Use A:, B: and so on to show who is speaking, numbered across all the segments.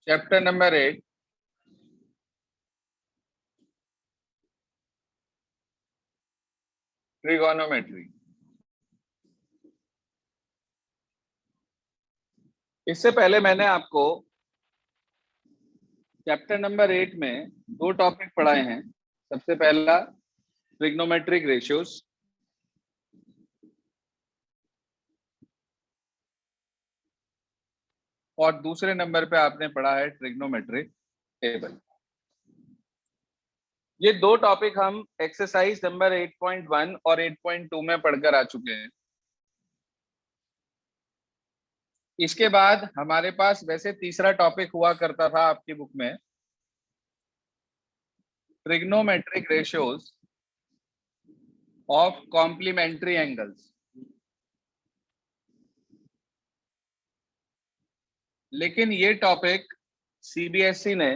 A: Chapter number 8 trigonometry. इससे पहले मैंने आपको चैप्टर नंबर 8 में दो टॉपिक पढ़ाए हैं। सबसे पहला ट्रिग्नोमेट्रिक रेशियोज और दूसरे नंबर पे आपने पढ़ा है ट्रिग्नोमेट्रिक टेबल। ये दो टॉपिक हम एक्सरसाइज नंबर 8.1 और 8.2 में पढ़कर आ चुके हैं। इसके बाद हमारे पास वैसे तीसरा टॉपिक हुआ करता था आपकी बुक में, trigonometric ratios of complementary angles. लेकिन ये टॉपिक सीबीएसई ने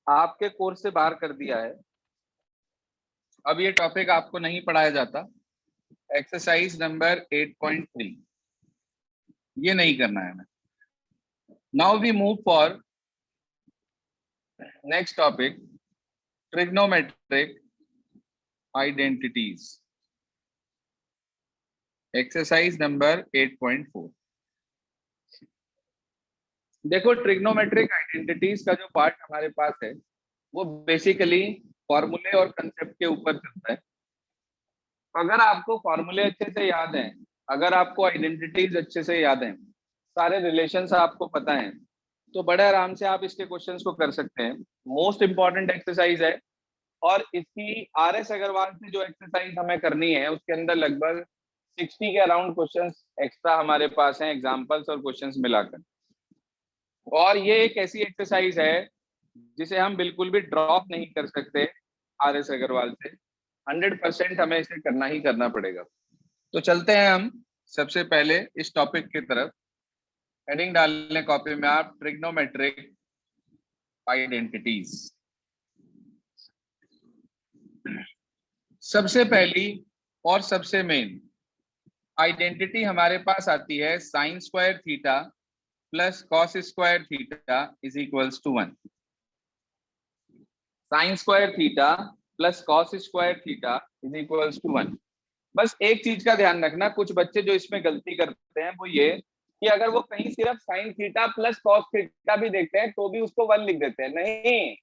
A: आपके कोर्स से बाहर कर दिया है। अब ये टॉपिक आपको नहीं पढ़ाया जाता। एक्सरसाइज नंबर 8.3 ये नहीं करना है हमें। Now we move for next topic, trigonometric identities. Exercise number 8.4। देखो, ट्रिग्नोमेट्रिक आइडेंटिटीज का जो पार्ट हमारे पास है वो बेसिकली फॉर्मूले और कंसेप्ट के ऊपर चलता है। अगर आपको फॉर्मूले अच्छे से याद हैं, अगर आपको आइडेंटिटीज अच्छे से याद हैं, सारे रिलेशंस आपको पता हैं, तो बड़े आराम से आप इसके क्वेश्चंस को कर सकते हैं। मोस्ट इंपॉर्टेंट एक्सरसाइज है और इसकी आर.एस. अग्रवाल से जो एक्सरसाइज हमें करनी है उसके अंदर लगभग 60 के अराउंड क्वेश्चंस एक्स्ट्रा हमारे पास हैं, एग्जांपल्स और क्वेश्चंस मिलाकर। और ये एक ऐसी एक्सरसाइज है जिसे हम बिल्कुल भी ड्रॉप नहीं कर सकते आर.एस. अग्रवाल से। 100% हमें इसे करना ही करना पड़ेगा। तो चलते हैं हम सबसे पहले इस टॉपिक की तरफ। हेडिंग डाल लें कॉपी में आप, ट्रिग्नोमेट्रिक आइडेंटिटीज। सबसे पहली और सबसे मेन आइडेंटिटी हमारे पास आती है sine square theta plus cos square theta is equals to 1। Sine square theta plus cos square theta is equals to 1। बस एक चीज का ध्यान रखना, कुछ बच्चे जो इसमें गलती करते हैं वो ये कि अगर वो कहीं सिर्फ sine theta plus cos theta भी देखते हैं तो भी उसको 1 लिख देते हैं। नहीं,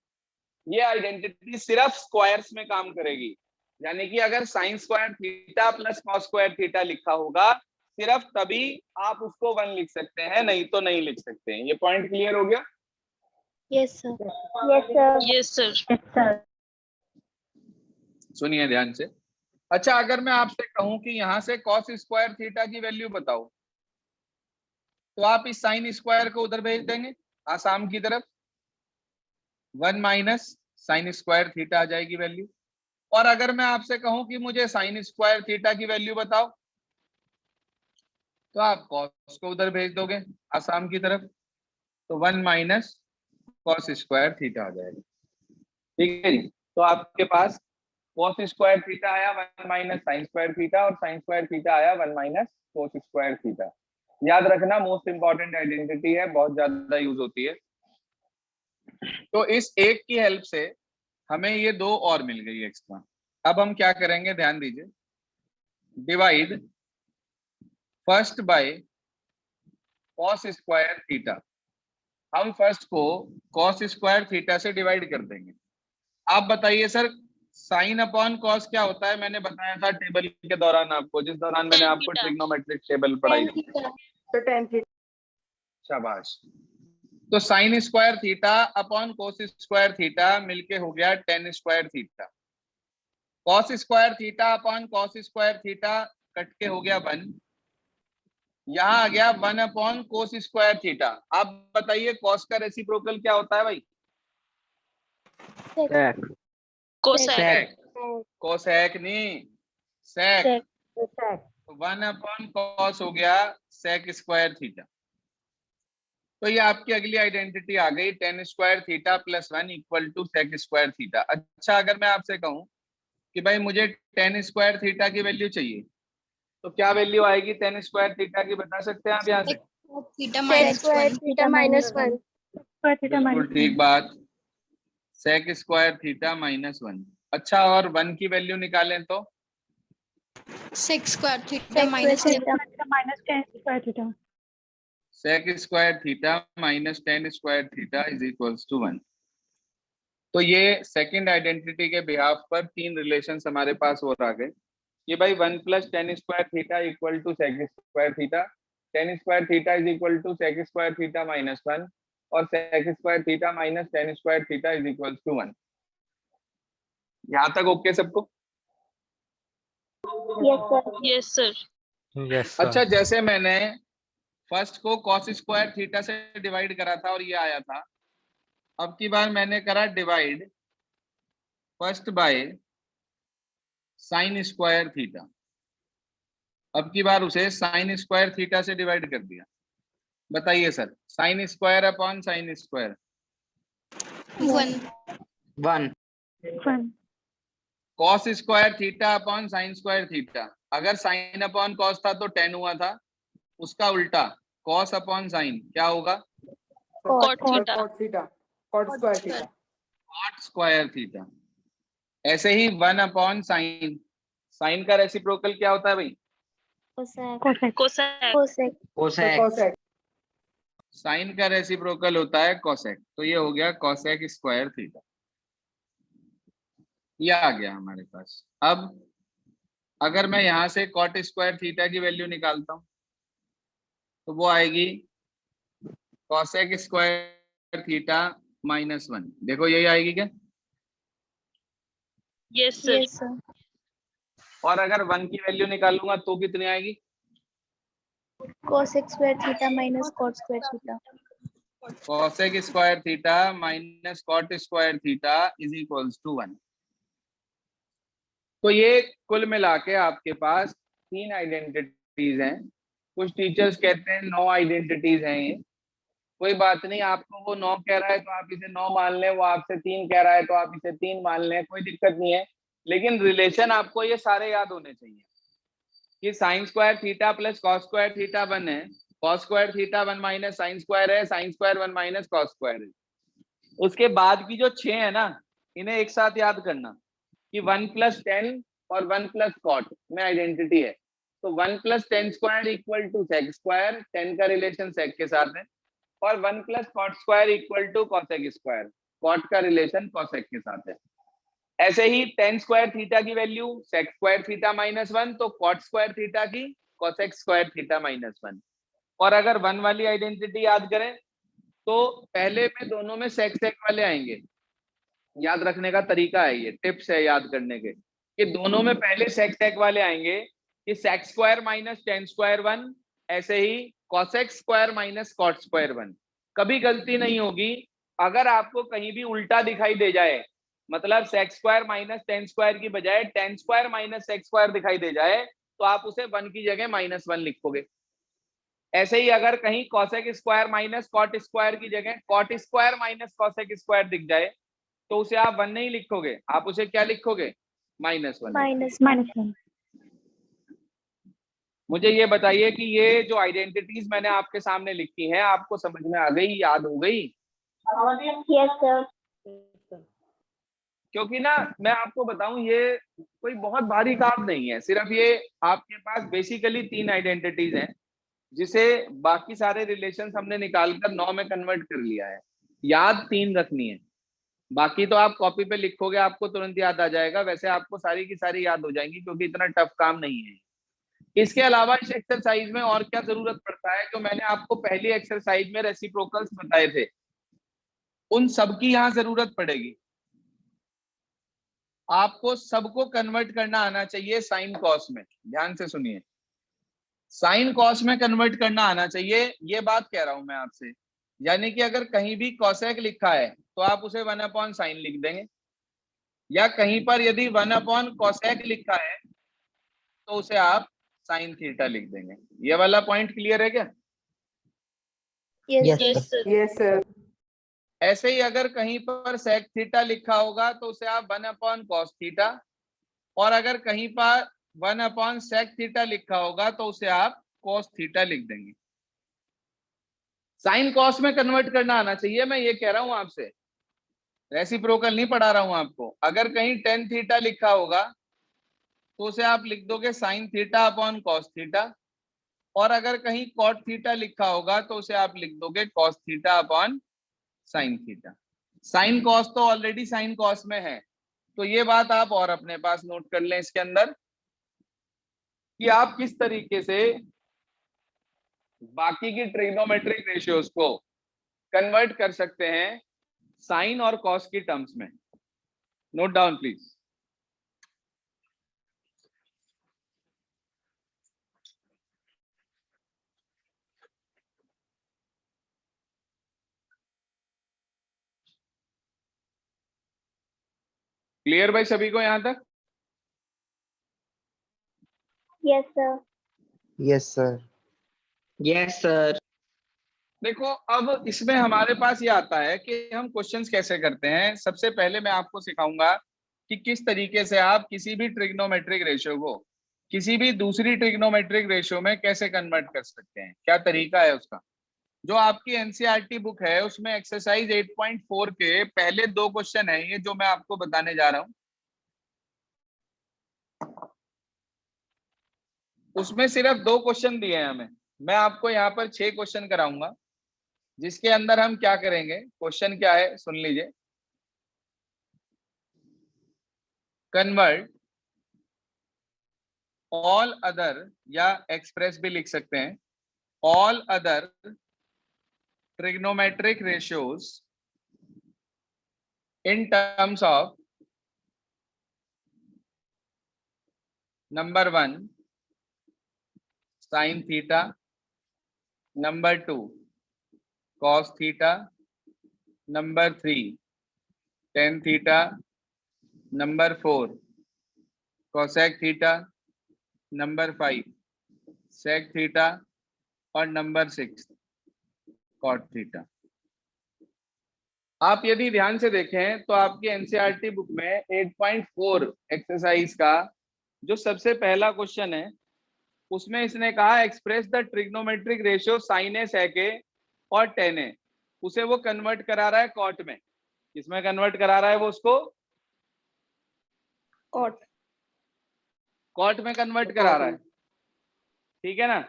A: ये आइडेंटिटी सिर्फ स्क्वायर्स में काम करेगी। यानी कि अगर sign square theta plus cos square theta लिखा होगा सिर्फ तभी आप उसको 1 लिख सकते हैं, नहीं तो नहीं लिख सकते हैं। ये पॉइंट क्लियर हो गया?
B: Yes sir.
C: Yes sir.
B: Yes sir.
A: सुनिए ध्यान से। अच्छा, अगर मैं आपसे कहूं कि यहां से कॉस स्क्वायर थीटा की वैल्यू बताओ, तो आप इस साइन स्क्वायर को उधर भेज देंगे आसाम की तरफ, 1 माइनस साइन स्क्वायर थीटा आ जाएगी वैल्यू। और अगर मैं आपसे कहूं कि मुझे साइन स्क्वायर थीटा की वैल्यू बताओ, तो आप कॉस को उधर भेज दोगे आसाम की तरफ, तो 1 माइनस कॉस स्क्वायर थीटा आ जाएगा। ठीक है जी। तो आपके पास कॉस स्क्वायर थीटा आया 1 माइनस साइन स्क्वायर थीटा और साइन स्क्वायर थीटा आया 1 माइनस कॉस स्क्वायर थीटा। याद रखना, मोस्ट इंपॉर्टेंट आइडेंटिटी है, बहुत ज्यादा यूज होती है। तो इस एक की हेल्प से हमें ये दो और मिल गई एक्स्ट्रा। अब हम क्या करेंगे, ध्यान दीजिए। Divide first by cos square theta. हम फर्स्ट को कॉस स्क्वायर थीटा से डिवाइड कर देंगे। आप बताइए सर, साइन अपॉन कॉस क्या होता है? मैंने बताया था टेबल के दौरान आपको, जिस दौरान मैंने आपको ट्रिग्नोमेट्रिक टेबल पढ़ाई थी। शाबाश। तो sign square theta upon cos square theta मिलके हो गया ten square theta. Cos square theta upon cos square theta cut के हो गया 1। यहां आ गया 1 अपॉन कोस स्क्वायर थीटा। आप बताइए कॉस का रेसिप्रोकल क्या होता है भाई?
B: कोसेक।
A: कोसेक नहीं, सेक। 1 अपॉन कॉस हो गया सेक स्क्वायर थीटा। तो ये आपकी अगली आइडेंटिटी आ गई, tan square theta plus 1 equal to sec square theta. अच्छा, अगर मैं आपसे कहूं कि भाई मुझे टेन स्क्वायर थीटा की वैल्यू चाहिए, तो क्या वैल्यू आएगी टेन स्क्वायर थीटा की, बता सकते हैं आप यहाँ से?
B: Theta minus 1।
C: Theta minus 1।
A: बिल्कुल ठीक बात, सेक स्क्वायर थीटा माइनस 1। अच्छा, और 1 की वैल्यू निकालें तो
C: sec square theta minus
B: tan square theta.
A: Sec square theta minus tan square theta is equals to 1। तो ये सेकंड आइडेंटिटी के बिहाफ पर तीन रिलेशंस हमारे पास और आ गए। ये भाई 1 plus tan square theta equal to sec square theta, tan square theta is equal to sec square theta minus 1, और sec square theta minus tan square theta is equal to 1। यहाँ तक ओके सबको?
B: Yes sir.
D: Yes
A: अच्छा, जैसे मैंने first को cos square theta से divide करा था और ये आया था, अब की बार मैंने करा divide first by sine square theta. अब की बार उसे साइन स्क्वायर थीटा से डिवाइड कर दिया। बताइए sir, sine square upon sine square
D: 1
A: cos square theta upon sign square theta. अगर साइन अपॉन कॉस था तो टेन हुआ था, उसका उल्टा कॉस अपॉन साइन क्या होगा?
B: Cot theta.
A: Cot square theta. ऐसे ही 1 अपॉन साइन, साइन का रेसिप्रोकल क्या होता है भाई?
B: कोसेक।
A: साइन का रेसिप्रोकल होता है कोसेक। तो ये हो गया कोसेक स्क्वायर थीटा, ये आ गया हमारे पास। अब अगर मैं यहां से कॉट स्क्वायर थीटा की वैल्यू निकालता हूं तो वो आएगी कोसेक स्क्वायर थीटा माइनस 1। देखो यही आएगी क्या?
B: Yes sir.
A: और अगर 1 की वैल्यू निकालूंगा तो कितनी आएगी?
B: Cosec square theta minus cot square theta.
A: Cosec square theta minus cot square theta is equals to 1। तो ये कुल मिला के आपके पास तीन आइडेंटिटीज हैं। कुछ टीचर्स कहते हैं 9 आइडेंटिटीज हैं ये। कोई बात नहीं, आपको वो 9 कह रहा है तो आप इसे 9 मान लें, वो आपसे 3 कह रहा है तो आप इसे 3 मान लें, कोई दिक्कत नहीं है। लेकिन रिलेशन आपको ये सारे याद होने चाहिए कि sine square theta plus cos square theta 1 है, cos square theta 1 minus sine square है, sine square 1 minus cos square है। उसके बाद की जो 6 है ना, इन्हें एक साथ याद करना कि 1 प्लस 10 और 1 प्लस कॉट में आइडेंटिटी है। तो 1 plus tan square equal to sec square, 10 का रिलेशन सेक के साथ है, और 1 plus cot square equal to cosec square, cot का रिलेशन कॉसेक के साथ है। ऐसे ही टेन स्क्वायर थीटा की value sec square theta minus 1, तो कॉट स्क्वायर थीटा की कॉसेक स्क्वायर थीटा माइनस 1। और अगर 1 वाली आइडेंटिटी याद करें तो पहले में दोनों में सेक सेक वाले आएंगे। याद रखने का तरीका है, ये टिप्स है याद करने के, कि दोनों में पहले सेक सेक वाले आएंगे कि sec square minus tan square 1, ऐसे ही cosec square minus cot square 1। कभी गलती नहीं होगी अगर आपको कहीं भी उल्टा दिखाई दे जाए, मतलब sec square minus tan square की बजाय tan square minus sec square दिखाई दे जाए तो आप उसे 1 की जगह माइनस 1 लिखोगे। ऐसे ही अगर कहीं cosec square minus cot square की जगह cot square minus cosec square दिख जाए तो उसे आप 1 नहीं लिखोगे, आप उसे क्या लिखोगे? माइनस 1। मुझे ये बताइए कि ये जो आइडेंटिटीज मैंने आपके सामने लिखी हैं आपको समझ में आ गई, याद हो गई?
B: Yes sir.
A: क्योंकि ना मैं आपको बताऊं, ये कोई बहुत भारी काम नहीं है, सिर्फ ये आपके पास बेसिकली 3 आइडेंटिटीज हैं जिसे बाकी सारे रिलेशंस हमने निकालकर 9 में कन्वर्ट कर लिया है। याद 3 रखनी है, बाकी तो आप कॉपी पे लिखोगे आपको तुरंत याद आ जाएगा। वैसे आपको सारी की सारी याद हो जाएंगी क्योंकि इतना टफ काम नहीं है। इसके अलावा इस एक्सरसाइज में और क्या जरूरत पड़ता है, जो मैंने आपको पहली एक्सरसाइज में रेसिप्रोकल्स बताए थे उन सबकी यहाँ जरूरत पड़ेगी। आपको सबको कन्वर्ट करना आना चाहिए साइन कॉस में। ध्यान से सुनिए, साइन कॉस में कन्वर्ट करना आना चाहिए, ये बात कह रहा हूं मैं आपसे। यानी कि अगर कहीं भी कॉसेक लिखा है तो आप उसे 1 अपॉन साइन लिख देंगे, या कहीं पर यदि 1 अपॉन कॉसेक लिखा है तो उसे आप साइन थीटा लिख देंगे। ये वाला पॉइंट क्लियर है क्या?
B: Yes sir.
A: ऐसे ही अगर कहीं पर सेक थीटा लिखा होगा तो उसे आप 1 अपॉन कॉस थीटा, और अगर कहीं पर 1 अपॉन सेक थीटा लिखा होगा तो उसे आप कॉस थीटा लिख देंगे। साइन कॉस में कन्वर्ट करना आना चाहिए, मैं ये कह रहा हूं आपसे, रेसिप्रोकल नहीं पढ़ा रहा हूं आपको। अगर कहीं टेन थीटा लिखा होगा तो उसे आप लिख दोगे sine theta upon cos theta, और अगर कहीं कॉट थीटा लिखा होगा तो उसे आप लिख दोगे cos theta upon sine theta. Sine cos तो ऑलरेडी साइन कॉस में है, तो ये बात आप और अपने पास नोट कर लें इसके अंदर कि आप किस तरीके से बाकी की ट्रिग्नोमेट्रिक रेशियोज को कन्वर्ट कर सकते हैं साइन और कॉस की टर्म्स में। Note down please. क्लियर भाई सभी को यहां तक?
B: Yes, sir.
E: Yes, sir.
D: Yes, sir.
A: देखो अब इसमें हमारे पास ये आता है कि हम क्वेश्चंस कैसे करते हैं। सबसे पहले मैं आपको सिखाऊंगा कि किस तरीके से आप किसी भी ट्रिग्नोमेट्रिक रेशियो को किसी भी दूसरी ट्रिग्नोमेट्रिक रेशियो में कैसे कन्वर्ट कर सकते हैं, क्या तरीका है उसका। जो आपकी एनसीईआरटी बुक है उसमें एक्सरसाइज 8.4 के पहले 2 क्वेश्चन है ये जो मैं आपको बताने जा रहा हूं। उसमें सिर्फ 2 क्वेश्चन दिए हैं हमें, मैं आपको यहाँ पर 6 क्वेश्चन कराऊंगा जिसके अंदर हम क्या करेंगे। क्वेश्चन क्या है सुन लीजिए। कन्वर्ट ऑल अदर, या एक्सप्रेस भी लिख सकते हैं, all other trigonometric ratios in terms of number 1 sine theta, number 2 cos theta, number 3 tan theta, number 4 cosec theta, number 5 sec theta और नंबर 6 cot थीटा। आप यदि ध्यान से देखें तो आपकी एनसीईआरटी बुक में 8.4 एक्सरसाइज का जो सबसे पहला क्वेश्चन है उसमें इसने कहा express the trigonometric ratio sine A sec A और टेन ए। उसे वो कन्वर्ट करा रहा है कॉट में। किसमें कन्वर्ट करा रहा है वो उसको? कॉट में कन्वर्ट करा रहा है, ठीक है ना।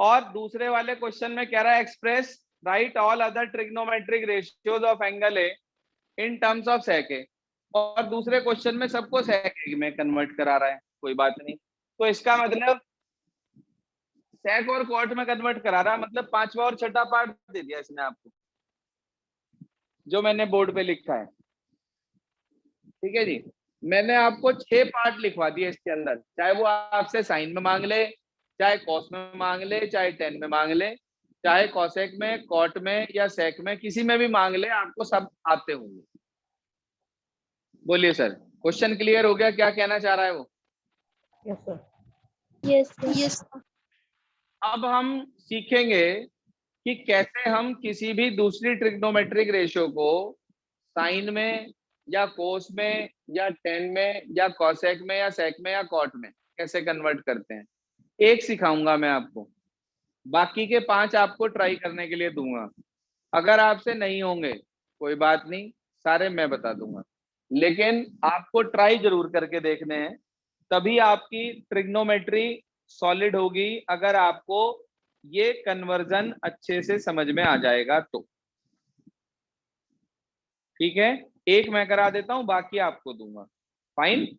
A: और दूसरे वाले क्वेश्चन में कह रहा है express write all other trigonometric ratios of angle A in terms of sec A, और दूसरे क्वेश्चन में सबको सेक ए में कन्वर्ट करा रहा है। कोई बात नहीं, तो इसका मतलब सेक और कॉट में कन्वर्ट करा रहा है, मतलब 5वां और 6ठा पार्ट दे दिया इसने आपको जो मैंने बोर्ड पे लिखा है, ठीक है जी। मैंने आपको 6 पार्ट लिखवा दिए इसके अंदर, चाहे वो आपसे साइन में मांग ले, चाहे कॉस में मांग ले, चाहे टेन में मांग ले, चाहे कॉसेक में, कॉट में या सेक में, किसी में भी मांग ले, आपको सब आते होंगे। बोलिए सर, क्वेश्चन क्लियर हो गया? क्या कहना चाह रहा है वो?
B: Yes, sir. Yes, sir.
C: Yes.
A: अब हम सीखेंगे कि कैसे हम किसी भी दूसरी ट्रिग्नोमेट्रिक रेशियो को साइन में या कोस में या टेन में या कॉसेक में या सेक में या कॉट में कैसे कन्वर्ट करते हैं। एक सिखाऊंगा मैं आपको, बाकी के 5 आपको ट्राई करने के लिए दूंगा। अगर आपसे नहीं होंगे कोई बात नहीं, सारे मैं बता दूंगा, लेकिन आपको ट्राई जरूर करके देखने हैं, तभी आपकी ट्रिग्नोमेट्री सॉलिड होगी। अगर आपको ये कन्वर्जन अच्छे से समझ में आ जाएगा तो ठीक है। एक मैं करा देता हूं, बाकी आपको दूंगा। Fine?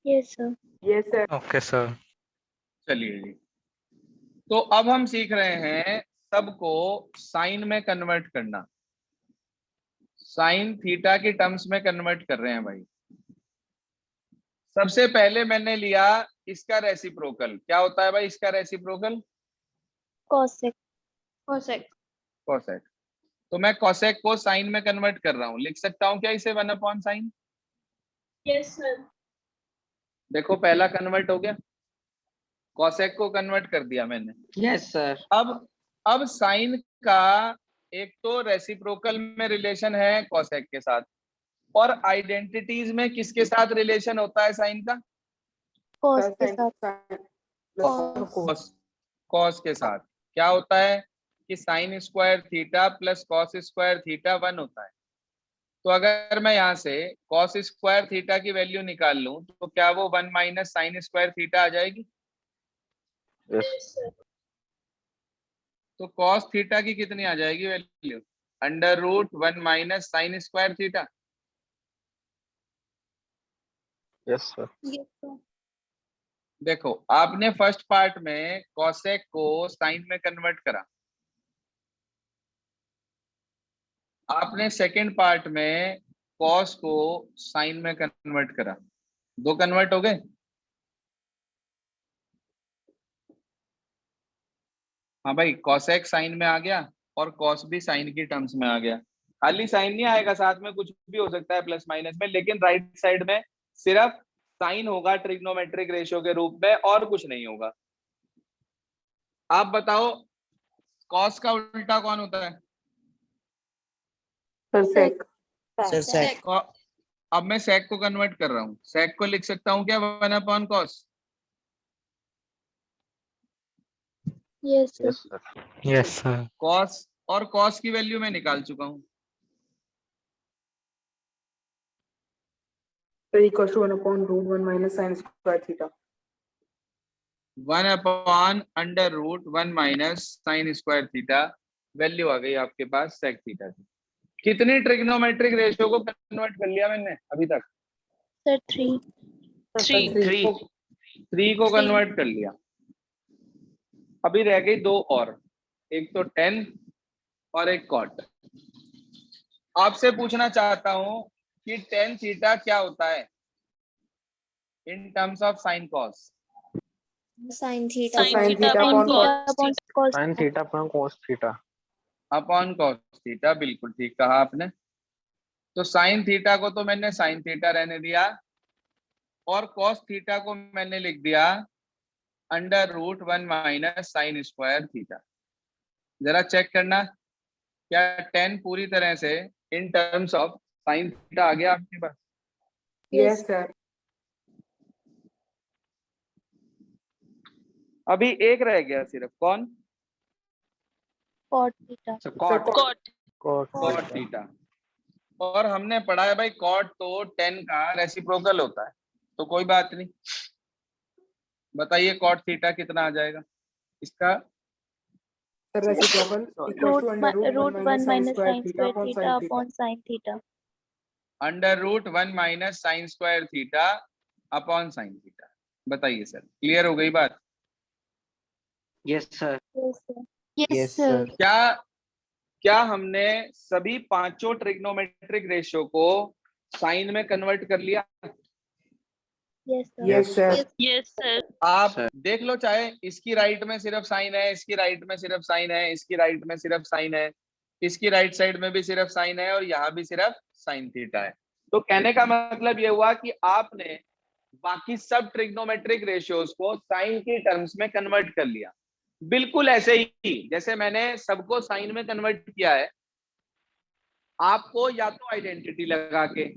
B: Yes, sir.
E: Yes, sir.
D: Okay, sir.
A: चलिए जी, तो अब हम सीख रहे हैं सबको साइन में कन्वर्ट करना। साइन थीटा की टर्म्स में कन्वर्ट कर रहे हैं भाई। सबसे पहले मैंने लिया इसका रेसिप्रोकल। क्या होता है भाई इसका रेसिप्रोकल?
B: Cosec.
C: Cosec.
A: कोसेक। तो मैं कोसेक को साइन में कन्वर्ट कर रहा हूं, लिख सकता हूं क्या इसे 1/sin?
C: Yes, sir.
A: देखो पहला कन्वर्ट हो गया, कोसेक को कन्वर्ट कर दिया मैंने।
D: Yes, sir.
A: अब साइन का एक तो रेसिप्रोकल में रिलेशन है कोसेक के साथ, और आइडेंटिटीज में किसके साथ रिलेशन होता है साइन का?
B: Cos के साथ.
A: कॉस के साथ। क्या होता है कि sine square theta plus cos square theta 1 होता है। तो अगर मैं यहाँ से कॉस स्क्वायर थीटा की वैल्यू निकाल लूं तो क्या वो 1 माइनस साइन स्क्वायर थीटा आ जाएगी?
C: Yes, sir.
A: तो कॉस थीटा की कितनी आ जाएगी value? Under root 1 minus sine square theta.
E: Yes sir.
B: Yes, sir.
A: देखो आपने फर्स्ट पार्ट में कॉसेक को साइन में कन्वर्ट करा, आपने सेकंड पार्ट में कॉस को साइन में कन्वर्ट करा, दो कन्वर्ट हो गए। हाँ भाई, कॉसेक साइन में आ गया और कॉस भी साइन की टर्म्स में आ गया। खाली साइन नहीं आएगा, साथ में कुछ भी हो सकता है प्लस माइनस में, लेकिन राइट साइड में सिर्फ साइन होगा ट्रिग्नोमेट्रिक रेशियो के रूप में और कुछ नहीं होगा। आप बताओ कॉस का उल्टा कौन होता है?
B: Sec.
D: Sec.
A: अब मैं सेक को कन्वर्ट कर रहा हूँ, सेक को लिख सकता हूँ क्या 1 upon cos?
B: Yes, sir.
E: Yes sir.
F: Yes sir.
A: Cos और कॉस की वैल्यू मैं निकाल चुका हूँ।
G: equals to 1 upon root 1 minus sin square theta.
A: 1 upon under root 1 minus sine square theta, value आ गई आपके पास सेक थीटा की। कितनी ट्रिग्नोमेट्रिक रेशियो को कन्वर्ट कर लिया मैंने अभी तक?
B: Sir, 3.
D: Three.
A: 3 को कन्वर्ट कर लिया। अभी रह गई दो और, एक तो tan और एक cot। आपसे पूछना चाहता हूं कि tan थीटा क्या होता है इन terms of sine cos?
B: Sin theta.
C: Sin theta upon
B: upon cos.
E: Sine theta upon cos theta.
A: Upon cos theta, बिल्कुल ठीक कहा आपने। तो साइन थीटा को तो मैंने साइन थीटा रहने दिया और कॉस थीटा को मैंने लिख दिया under root 1 minus sine square theta. जरा चेक करना क्या tan पूरी तरह से in terms of sine theta आ गया आपके पास?
G: Yes, sir.
A: अभी एक रह गया सिर्फ, कौन?
B: Cot theta.
E: So cot
C: Cot.
A: Cot theta. और हमने पढ़ा है भाई कॉट तो tan का रेसिप्रोकल होता है, तो कोई बात नहीं। बताइए कॉट थीटा कितना आ जाएगा इसका?
G: Sir, reciprocal equals to under root 1 minus sin square theta upon sin theta.
A: Under root 1 minus sine square theta upon sine theta. बताइए सर, क्लियर हो गई बात?
D: Yes, sir.
B: Yes, sir.
D: Yes, sir.
A: क्या हमने सभी पांचों ट्रिग्नोमेट्रिक रेशियो को sine में कन्वर्ट कर लिया?
B: Yes, sir.
G: Yes, sir.
C: Yes, sir.
A: आप
E: Sir.
A: देख लो, चाहे इसकी राइट में सिर्फ साइन है, इसकी राइट में सिर्फ साइन है, इसकी राइट में सिर्फ साइन है, इसकी राइट साइड में भी सिर्फ साइन है और यहाँ भी सिर्फ साइन थीटा है। तो कहने का मतलब ये हुआ कि आपने बाकी सब ट्रिग्नोमेट्रिक रेशियोज को साइन की टर्म्स में कन्वर्ट कर लिया। बिल्कुल ऐसे ही जैसे मैंने सबको साइन में कन्वर्ट किया है, आपको या तो आइडेंटिटी लगा के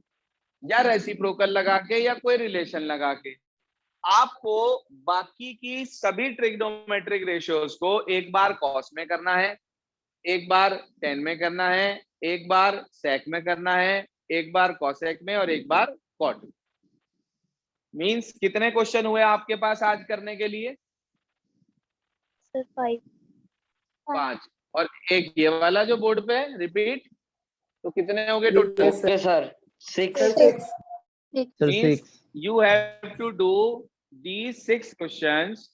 A: या रेसिप्रोकल लगा के या कोई रिलेशन लगा के आपको बाकी की सभी ट्रिग्नोमेट्रिक रेशियोज को एक बार कॉस में करना है, एक बार tan में करना है, एक बार sec में करना है, एक बार cosec में और एक बार cot। मींस कितने क्वेश्चन हुए आपके पास आज करने के लिए?
B: Sir, 5.
A: 5। और एक ये वाला जो बोर्ड पे रिपीट, तो कितने हो गए total?
G: Yes, sir.
D: Okay, sir. 6.
G: Sir, 6.
A: Means you have to do these 6 questions.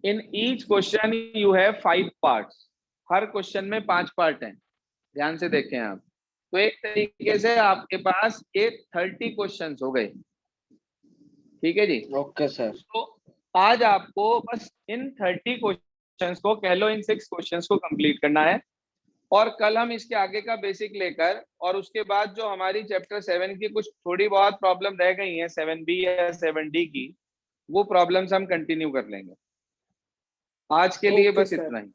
A: In each question you have 5 parts. Her question में 5 पार्ट हैं, ध्यान से देखें आप। तो एक तरीके से आपके पास ये 30 क्वेश्चंस हो गए। ठीक है जी?
D: Okay, sir.
A: तो आज आपको बस इन 30 क्वेश्चंस को, कह लो इन 6 क्वेश्चंस को कंप्लीट करना है और कल हम इसके आगे का बेसिक लेकर और उसके बाद जो हमारी चैप्टर 7 की कुछ थोड़ी बहुत प्रॉब्लम रह गई हैं 7B या 7D की, वो प्रॉब्लम्स हम कंटिन्यू कर लेंगे। आज के लिए
G: Okay,
A: बस
G: sir.
A: इतना ही।